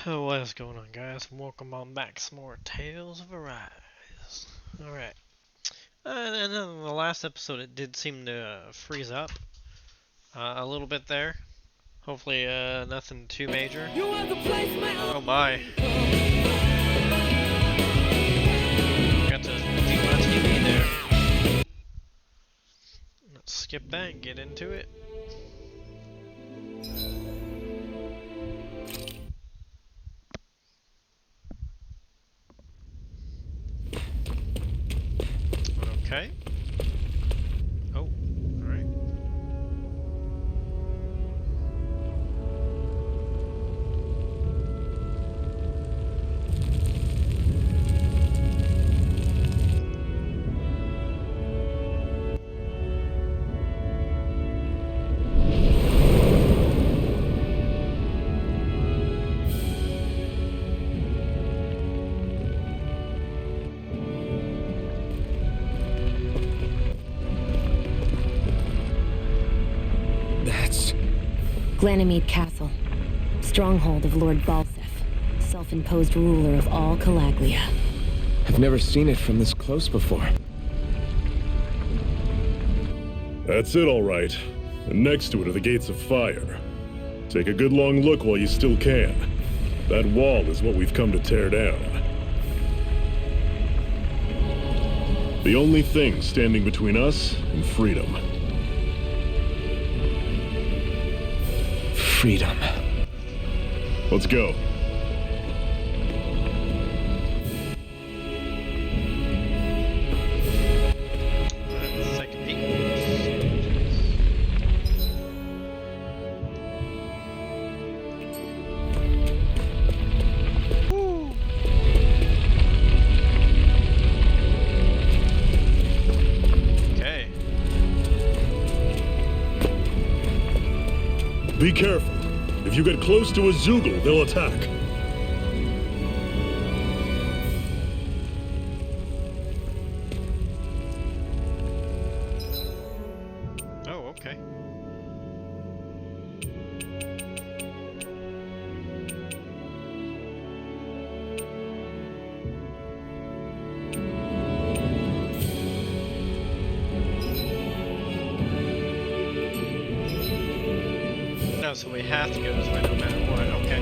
Oh, what is going on, guys? Welcome on back to some more Tales of Arise. Alright. And in the last episode, it did seem to freeze up a little bit there. Hopefully, nothing too major. Oh my. Got to beat my TV there. Let's skip that and get into it. Okay. Oh, alright. Ganymede Castle, stronghold of Lord Balsef, self-imposed ruler of all Calaglia. I've never seen it from this close before. That's it, all right. And next to it are the gates of fire. Take a good long look while you still can. That wall is what we've come to tear down. The only thing standing between us and freedom. Freedom. Let's go. Be careful. If you get close to a Zoogle, they'll attack. Oh, okay. So we have to go this way no matter what. Okay.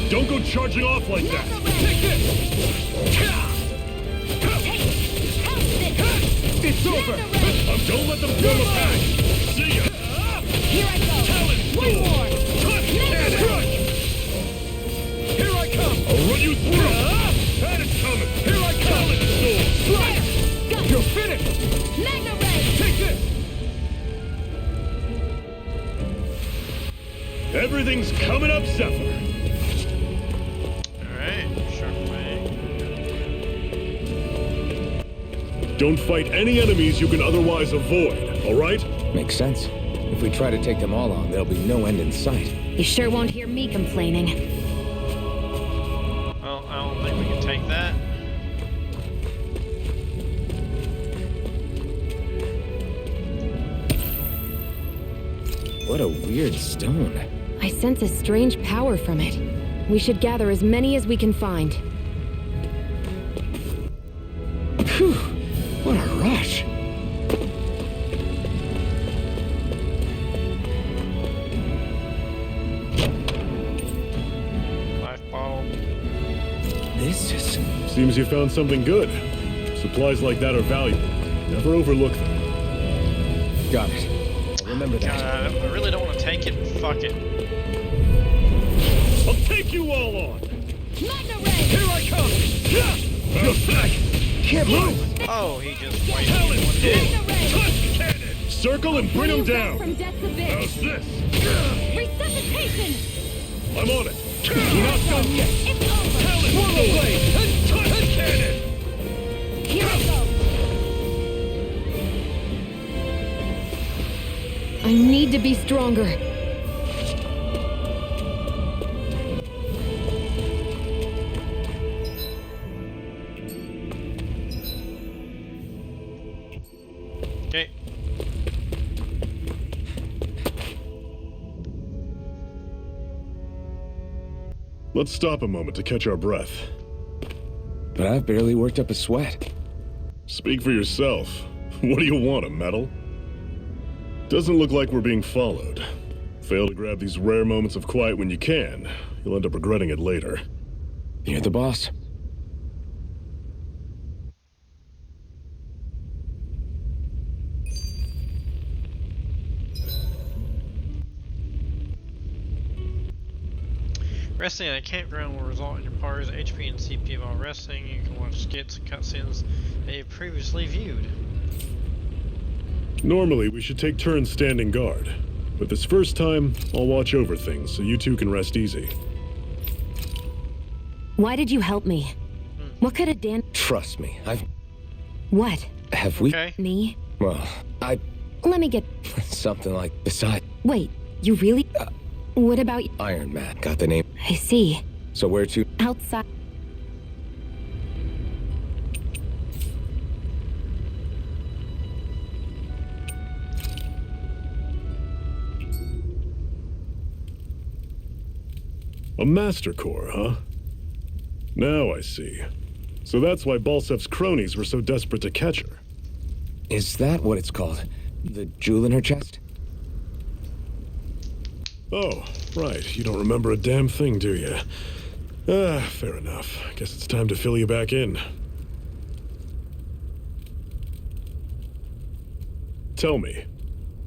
Don't go charging off like that! Take this! It's over! Don't let them throw the pack! See ya! Here I go! One more! Crush! Here I come! I'll run you through! That is coming! Here I come! Sword! There! You're finished! Magna Ray! Take this! Everything's coming up, Zephyr! Don't fight any enemies you can otherwise avoid, all right? Makes sense. If we try to take them all on, there'll be no end in sight. You sure won't hear me complaining. Well, I don't think we can take that. What a weird stone. I sense a strange power from it. We should gather as many as we can find. Phew! What a rush! Life bottle. This is... Seems you found something good. Supplies like that are valuable. Never overlook them. Got it. I'll remember that. I really don't want to take it. Fuck it. I'll take you all on! Magna Ray! Here I come! You're back! Can't move! Oh, he just waited one hit. Magna Ray! Touch cannon! circle and bring him down. From death's abyss. How's this? Resuscitation! I'm on it. You're not done yet. It's over! Wield the Blazing Cannon! Here I go! I need to be stronger. Okay. Let's stop a moment to catch our breath. But I've barely worked up a sweat. Speak for yourself. What do you want, a medal? Doesn't look like we're being followed. Fail to grab these rare moments of quiet when you can. You'll end up regretting it later. You're the boss. Resting at a campground will result in your party's HP and CP while resting. You can watch skits and cutscenes that you previously viewed. Normally, we should take turns standing guard. But this first time, I'll watch over things so you two can rest easy. Why did you help me? What could have Dan... Trust me, What? Have we... Okay. Me? Well, Let me get... something like... Besides, Wait, you really... What about... Iron Man got the name. I see. So where to? Outside... A Master Core, huh? Now I see. So that's why Balsef's cronies were so desperate to catch her. Is that what it's called? The jewel in her chest? Oh, right. You don't remember a damn thing, do you? Fair enough. Guess it's time to fill you back in. Tell me,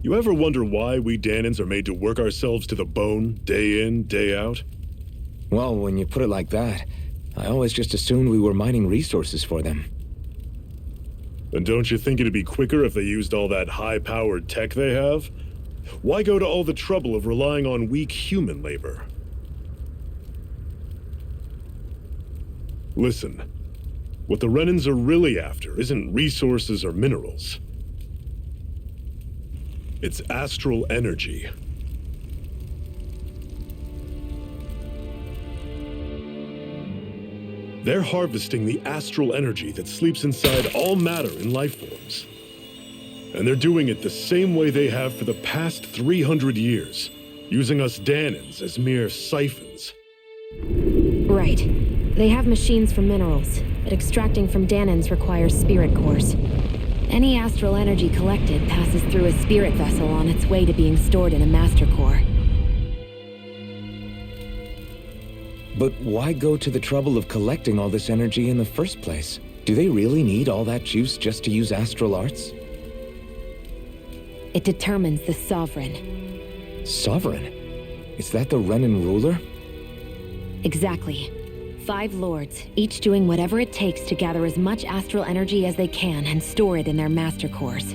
you ever wonder why we Danans are made to work ourselves to the bone, day in, day out? Well, when you put it like that, I always just assumed we were mining resources for them. And don't you think it'd be quicker if they used all that high-powered tech they have? Why go to all the trouble of relying on weak human labor? Listen, what the Renans are really after isn't resources or minerals. It's astral energy. They're harvesting the astral energy that sleeps inside all matter in life forms. And they're doing it the same way they have for the past 300 years, using us Danans as mere siphons. Right. They have machines for minerals, but extracting from Danans requires spirit cores. Any astral energy collected passes through a spirit vessel on its way to being stored in a master core. But why go to the trouble of collecting all this energy in the first place? Do they really need all that juice just to use astral arts? It determines the sovereign. Sovereign? Is that the Renan ruler? Exactly. 5 lords, each doing whatever it takes to gather as much astral energy as they can and store it in their master cores.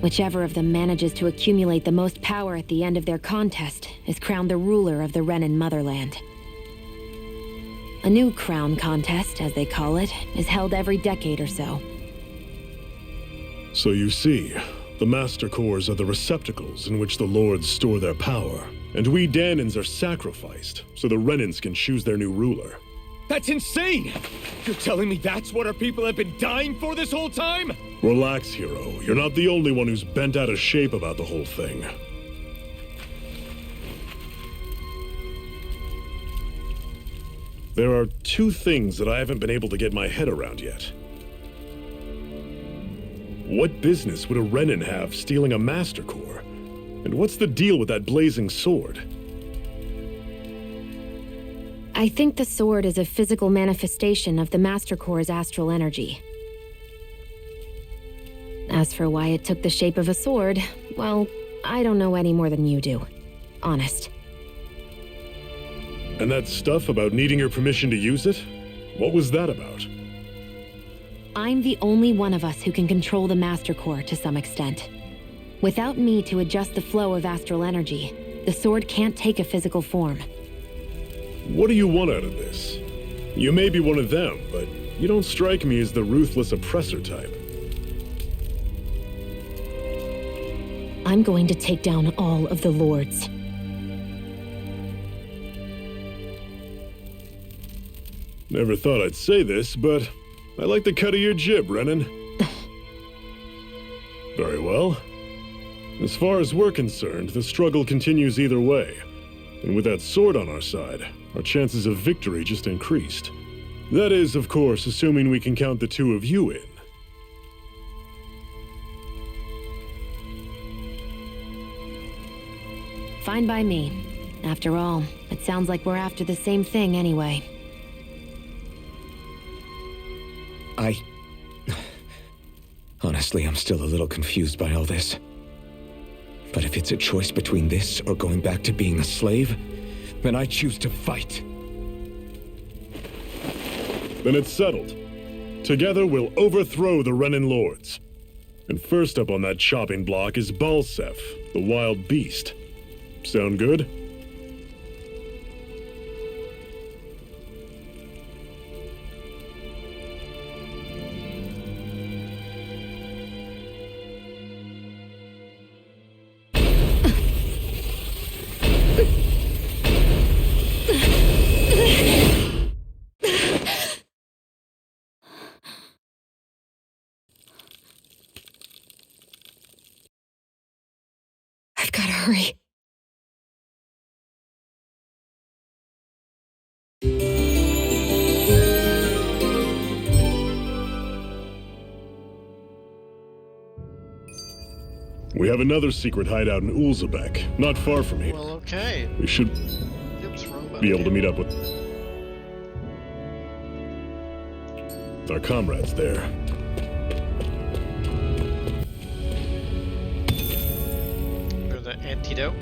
Whichever of them manages to accumulate the most power at the end of their contest is crowned the ruler of the Renan motherland. A new crown contest, as they call it, is held every decade or so. So you see, the Master Cores are the receptacles in which the Lords store their power. And we Danans are sacrificed, so the Renans can choose their new ruler. That's insane! You're telling me that's what our people have been dying for this whole time? Relax, hero. You're not the only one who's bent out of shape about the whole thing. There are 2 things that I haven't been able to get my head around yet. What business would a Renan have stealing a Master Core? And what's the deal with that blazing sword? I think the sword is a physical manifestation of the Master Core's astral energy. As for why it took the shape of a sword, well, I don't know any more than you do. Honest. And that stuff about needing your permission to use it? What was that about? I'm the only one of us who can control the Master Core to some extent. Without me to adjust the flow of astral energy, the sword can't take a physical form. What do you want out of this? You may be one of them, but you don't strike me as the ruthless oppressor type. I'm going to take down all of the lords. Never thought I'd say this, but I like the cut of your jib, Renan. Very well. As far as we're concerned, the struggle continues either way. And with that sword on our side, our chances of victory just increased. That is, of course, assuming we can count the two of you in. Fine by me. After all, it sounds like we're after the same thing anyway. Honestly, I'm still a little confused by all this. But if it's a choice between this or going back to being a slave, then I choose to fight. Then it's settled. Together we'll overthrow the Renan lords. And first up on that chopping block is Balsef, the wild beast. Sound good? I've gotta hurry. We have another secret hideout in Ulzebek, not far from here. Well, okay. We should Oops, wrong button. be able to meet up with our comrades there. Or the antidote.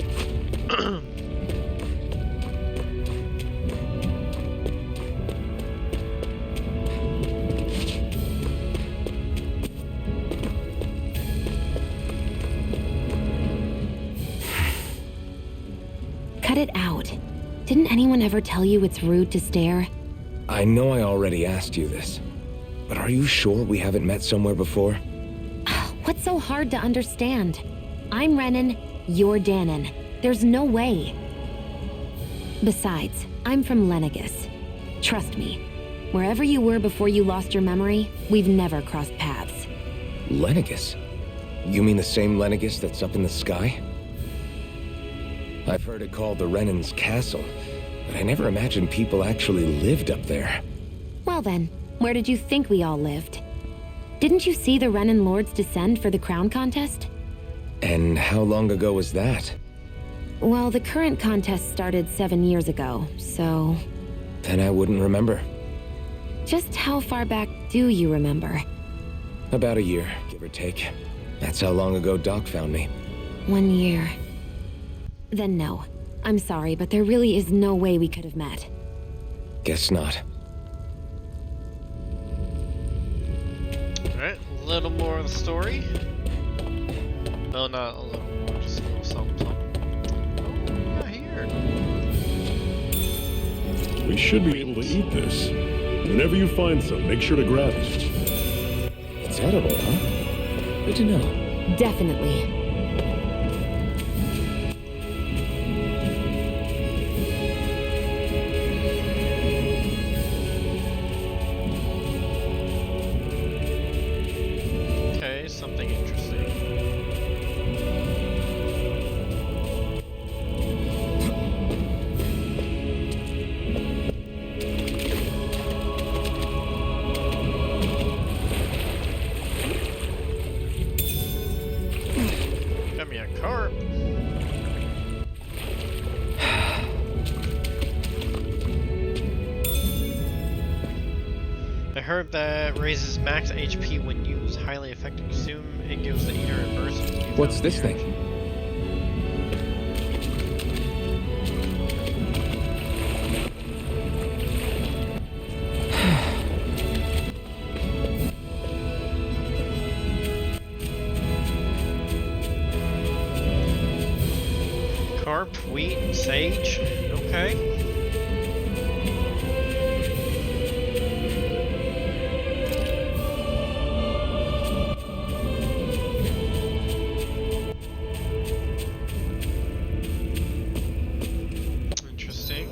Cut it out. Didn't anyone ever tell you it's rude to stare? I know I already asked you this, but are you sure we haven't met somewhere before? What's so hard to understand? I'm Renan, you're Danon. There's no way. Besides, I'm from Lenegus. Trust me, wherever you were before you lost your memory, we've never crossed paths. Lenegus? You mean the same Lenegus that's up in the sky? I've heard it called the Renan's Castle, but I never imagined people actually lived up there. Well then, where did you think we all lived? Didn't you see the Renan lords descend for the crown contest? And how long ago was that? Well, the current contest started 7 years ago, so... Then I wouldn't remember. Just how far back do you remember? About a year, give or take. That's how long ago Doc found me. 1 year. Then no. I'm sorry, but there really is no way we could have met. Guess not. Alright, a little more of the story. Oh, not a little more, just a little something, something. Oh, what we got here? We should be able to eat this. Whenever you find some, make sure to grab it. It's edible, huh? Good to know. Definitely. Okay, something interesting. Got me a carp. I heard that raises max HP when used. Highly effective. Assume it gives the eater a burst. What's this thing? carp, wheat, sage. Okay. Interesting.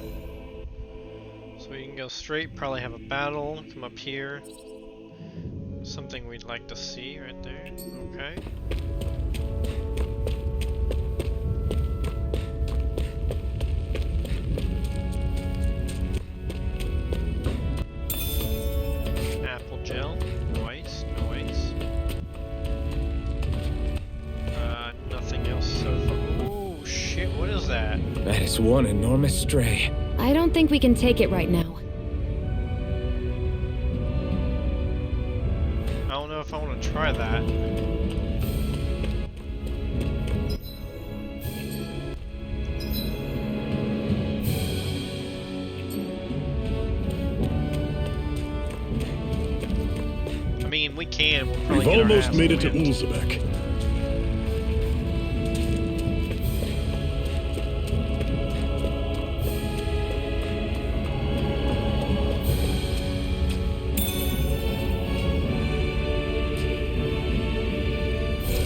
So we can go straight, probably have a battle, come up here. Something we'd like to see right there. Okay. Apple gel. Nice, nice. Nothing else so far. Oh shit, what is that? That is one enormous stray. I don't think we can take it right now. I don't know if I want to try that. I mean, we can. We'll probably We've get our almost ass made it to whipped. Ulzebek.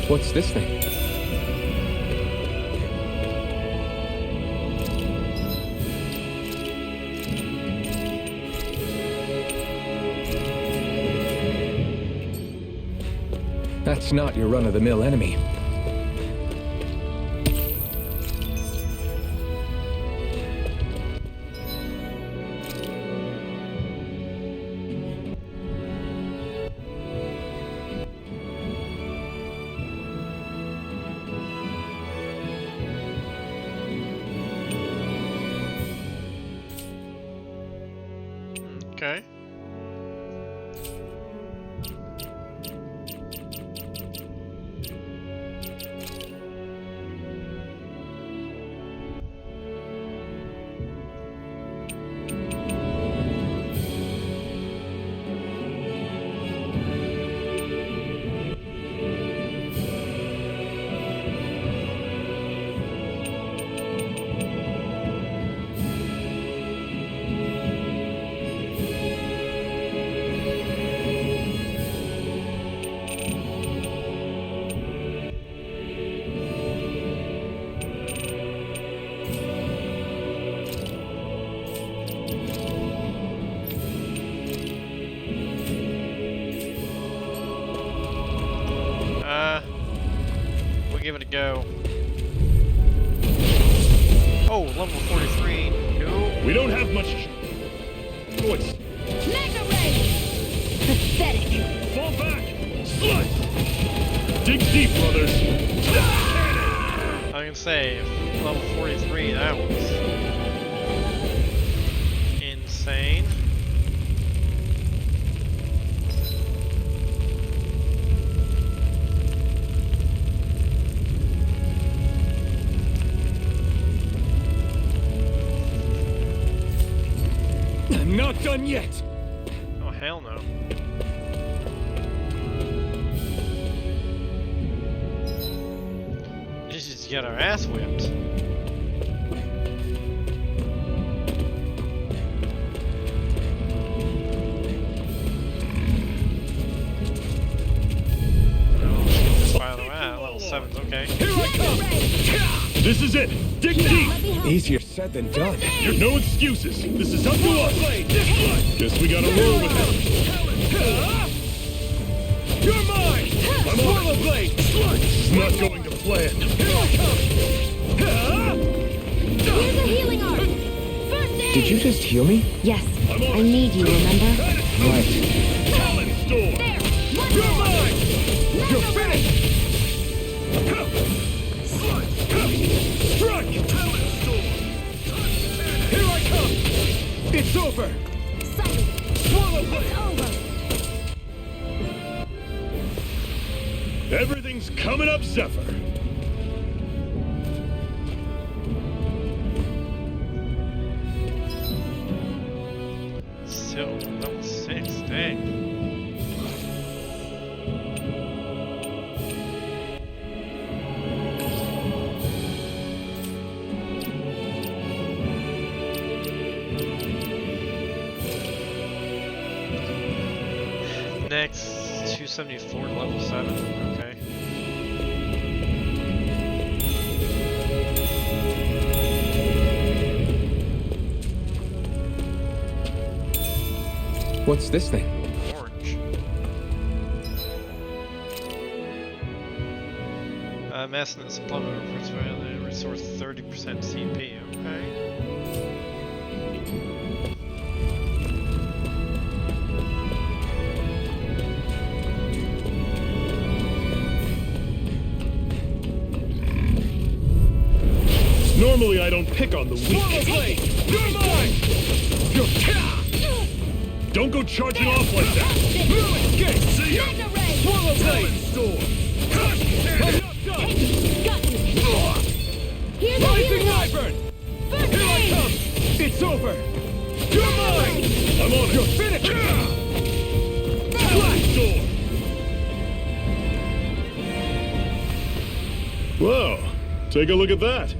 What's this thing? That's not your run-of-the-mill enemy. Okay. We'll give it a go. Oh, level 43. No. We don't have much choice. Mega Ray! Pathetic. Fall back! Slice! Dig deep, brothers! I can say, level 43, that was insane. I'm not done yet. Oh, hell no. Just get our ass whipped. By the way, level 7's okay. Here I come! This is it! Dig deep! Easier said than done. You're no excuses. This is up to us. Guess we gotta roll with it. You're mine! I'm on Swallow it. blade! It's not going to plan. Here I come! Here's a healing arm. First aid. Did you just heal me? Yes. I'm on I it. need you, remember? Right. Talent store! There. One You're more. mine! You're Mega Ray. finished! Strike! Here I come! It's over! Sully. Swallow It's blade! over. Everything's coming up, Zephyr. Still level 6, dang. max 274 to level 7. Okay. What's this thing? Orange. Mass and supplement resource 30% CP. Okay. Normally, I don't pick on the weak. You're mine! Don't go charging off like that. See ya! Swallow blade! Rising wyvern! Here I come! It's over! You're mine! I'm on it. You're finished! Blast door! Whoa! Take a look at that.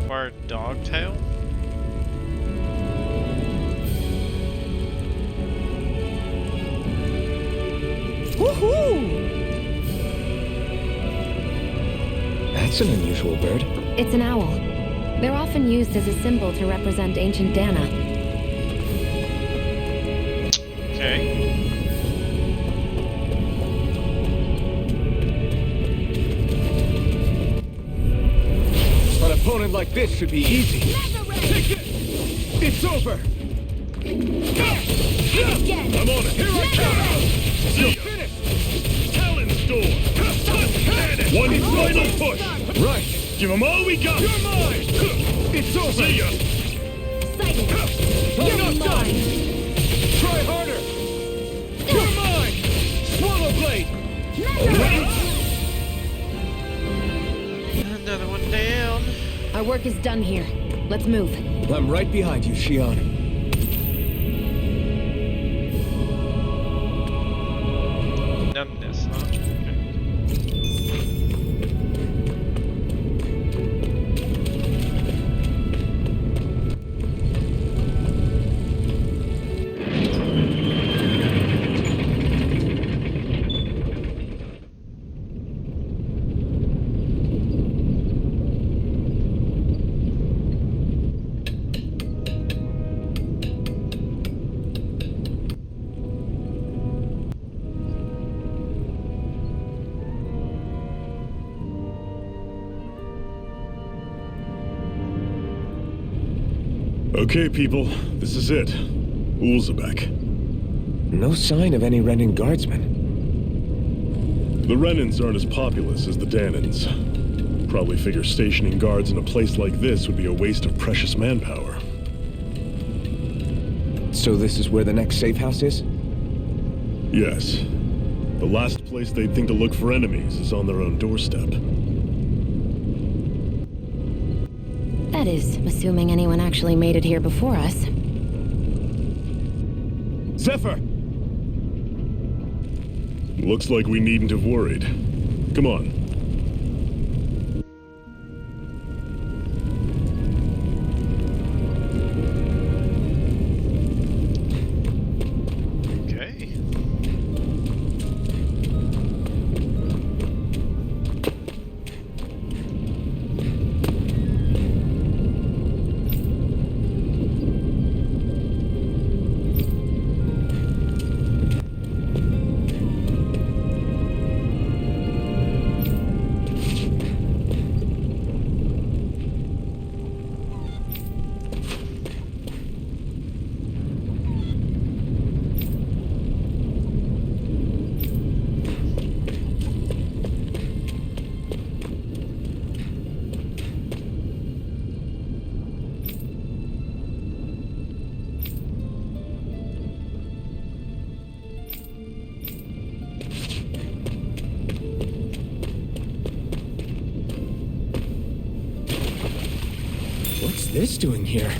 Our dog tail? That's an unusual bird. It's an owl. They're often used as a symbol to represent ancient Dana. Okay. An opponent like this should be easy. Take this! It's over! Again! I'm on it. Here I come! You're finished! Talon's door. One final push. Right! Give them all we got. You're mine! It's over! See ya. Sighted! I'm You're not done! mine! Try harder! You're mine! Swallow blade! Another one down. Our work is done here. Let's move. I'm right behind you, Shion. Numbness, huh? Okay. Okay, people. This is it. Ulzebek. No sign of any Renin guardsmen. The Renins aren't as populous as the Danans. Probably figure stationing guards in a place like this would be a waste of precious manpower. So this is where the next safe house is? Yes. The last place they'd think to look for enemies is on their own doorstep. That is, assuming anyone actually made it here before us. Zephyr! Looks like we needn't have worried. Come on. Okay. What's this doing here?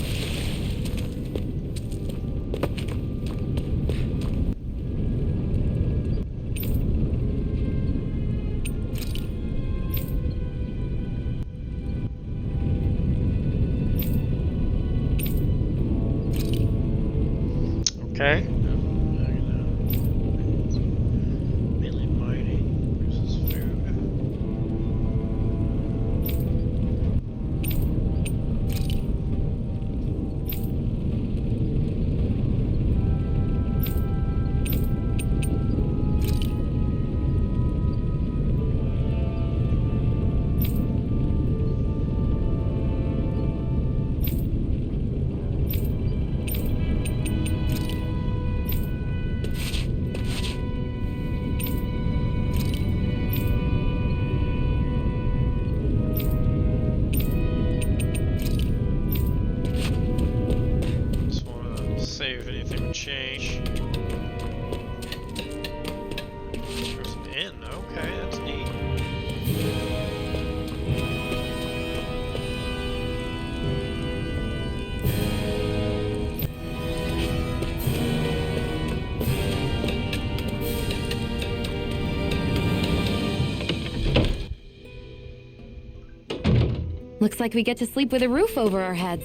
Okay. Mainly mining versus food. Just want to save if anything would change. There's an inn. Okay, that's neat. Looks like we get to sleep with a roof over our heads.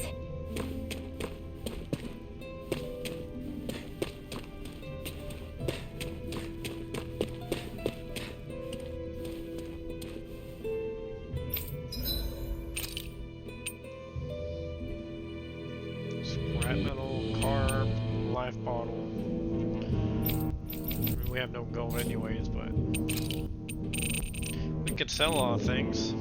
Scrap metal, carb, life bottle. I mean, we have no gold anyways, but we could sell a lot of things.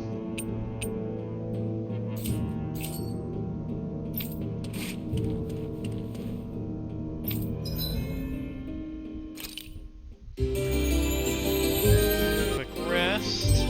Quick rest.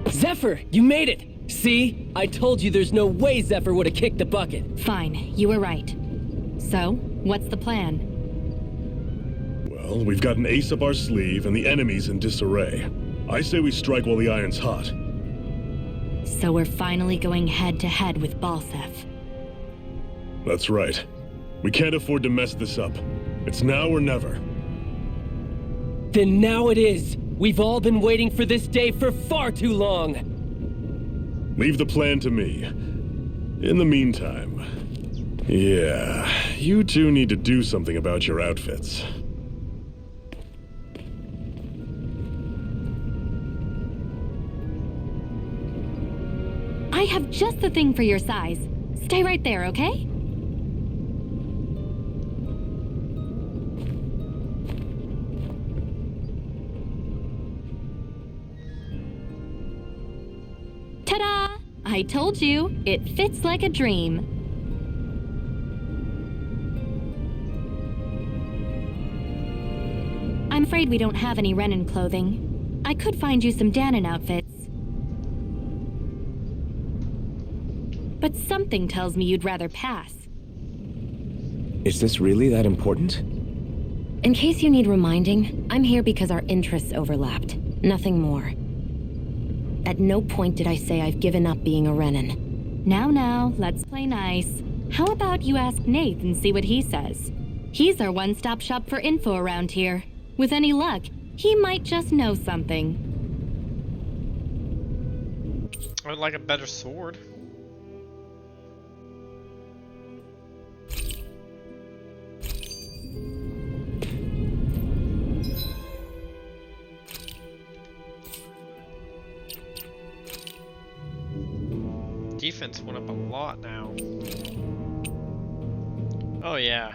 Zephyr, you made it! See? I told you there's no way Zephyr would have kicked the bucket. Fine, you were right. So, what's the plan? Well, we've got an ace up our sleeve and the enemy's in disarray. I say we strike while the iron's hot. So we're finally going head-to-head with Balsef. That's right. We can't afford to mess this up. It's now or never. Then now it is! We've all been waiting for this day for far too long! Leave the plan to me. In the meantime... yeah, you two need to do something about your outfits. I have just the thing for your size. Stay right there, okay? Ta-da! I told you, it fits like a dream. I'm afraid we don't have any Renin clothing. I could find you some Danon outfits. But something tells me you'd rather pass. Is this really that important? In case you need reminding, I'm here because our interests overlapped. Nothing more. At no point did I say I've given up being a Renin. Now, let's play nice. How about you ask Nath and see what he says? He's our one-stop shop for info around here. With any luck, he might just know something. I would like a better sword. Defense went up a lot now. Oh yeah.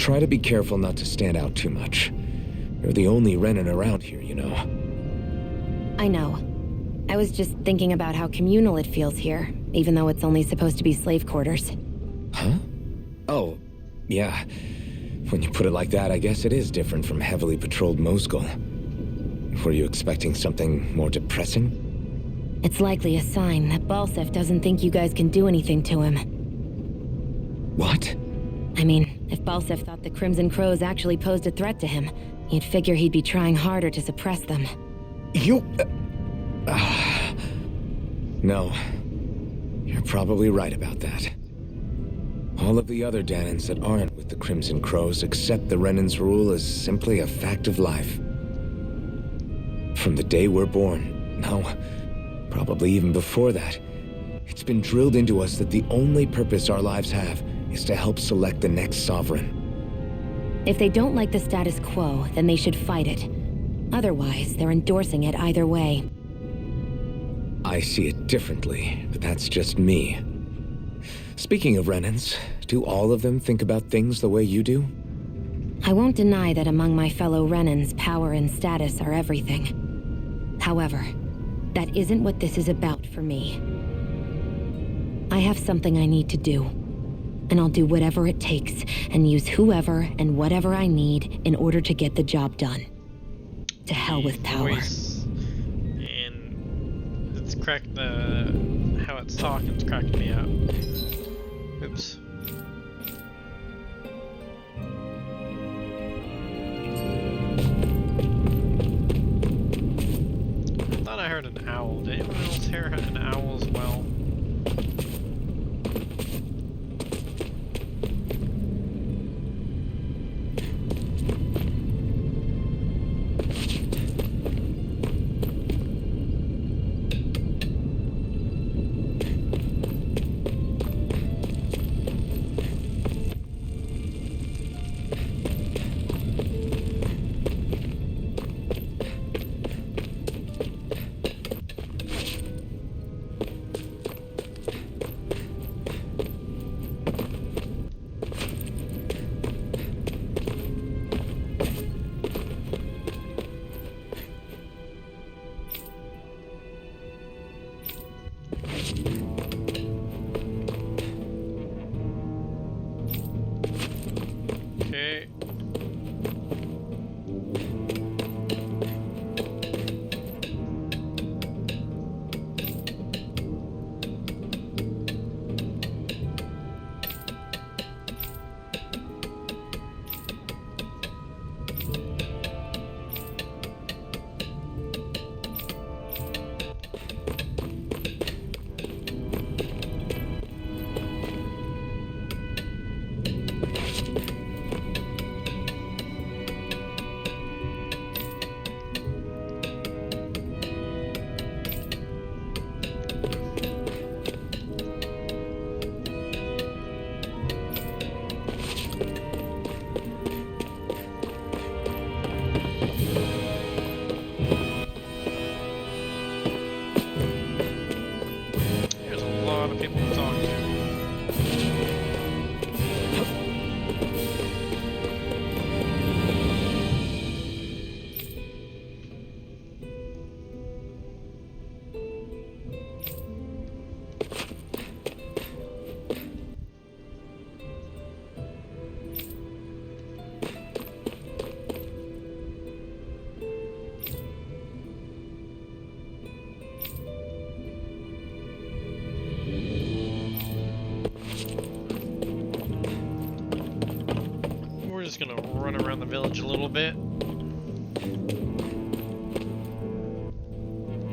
try to be careful not to stand out too much. You're the only Renan around here, you know. I know. I was just thinking about how communal it feels here, even though it's only supposed to be slave quarters. Huh? Oh, yeah. When you put it like that, I guess it is different from heavily patrolled Moscow. Were you expecting something more depressing? It's likely a sign that Balsef doesn't think you guys can do anything to him. What? I mean, if Balsef thought the Crimson Crows actually posed a threat to him, you'd figure he'd be trying harder to suppress them. You... No. You're probably right about that. All of the other Danans that aren't with the Crimson Crows accept the Renan's rule as simply a fact of life. From the day we're born, no, probably even before that, it's been drilled into us that the only purpose our lives have is to help select the next sovereign. If they don't like the status quo, then they should fight it. Otherwise, they're endorsing it either way. I see it differently, but that's just me. Speaking of Renans, do all of them think about things the way you do? I won't deny that among my fellow Renans, power and status are everything. However, that isn't what this is about for me. I have something I need to do, and I'll do whatever it takes and use whoever and whatever I need in order to get the job done. To hell with power. And it's cracked how it's talking, it's cracking me up. Oops. I thought I heard an owl. Did anyone else hear an owl as well? Okay. There's a lot of people to talk to. We're just gonna run around the village a little bit.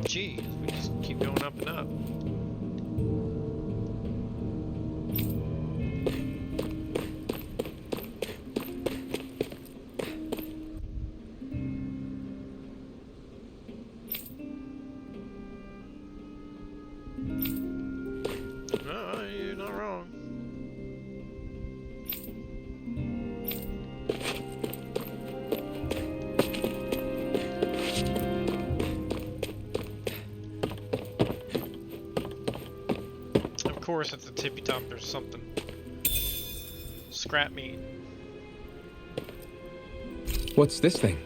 Jeez, we just keep going up and up. No, you're not wrong. Of course, at the tippy top, there's something. Scrap meat. What's this thing?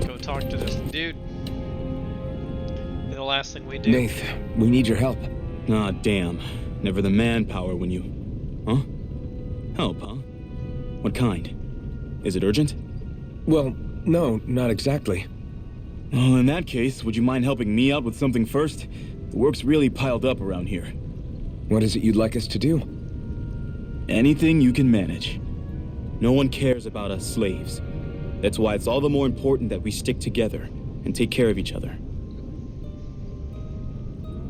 Go talk to this dude. The last thing we do. Nath, we need your help. Ah, damn. Never the manpower when you... Huh? Help, huh? What kind? Is it urgent? Well, no, not exactly. Well, in that case, would you mind helping me out with something first? The work's really piled up around here. What is it you'd like us to do? Anything you can manage. No one cares about us slaves. That's why it's all the more important that we stick together and take care of each other.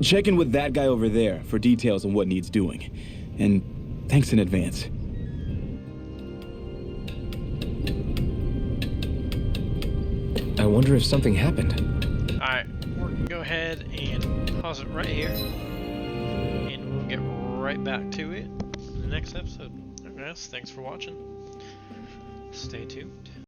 Check in with that guy over there for details on what needs doing. And thanks in advance. I wonder if something happened. Alright, we're gonna go ahead and pause it right here. And we'll get right back to it in the next episode. Alright guys, thanks for watching. Stay tuned.